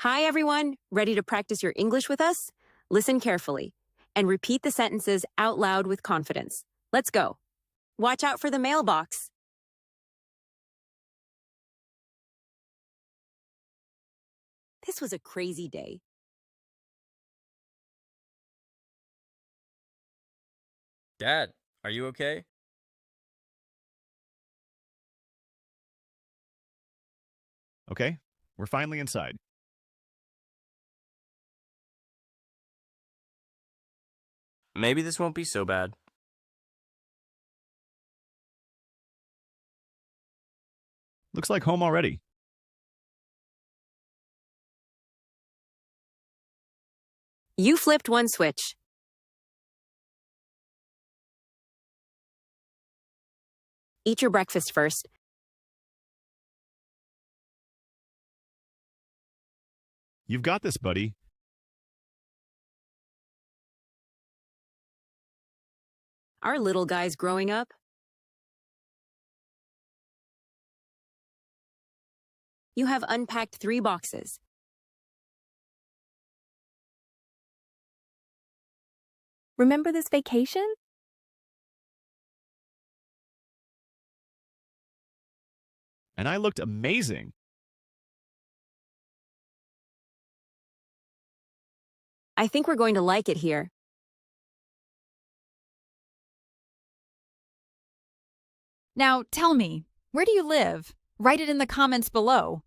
Hi, everyone. Ready to practice your English with us? Listen carefully and repeat the sentences out loud with confidence. Let's go. Watch out for the mailbox. This was a crazy day. Dad, are you okay? Okay, we're finally inside. Maybe this won't be so bad. Looks like home already. You flipped one switch. Eat your breakfast first. You've got this, buddy. Our little guy's growing up. You have unpacked 3 boxes. Remember this vacation? And I looked amazing. I think we're going to like it here. Now, tell me, where do you live? Write it in the comments below.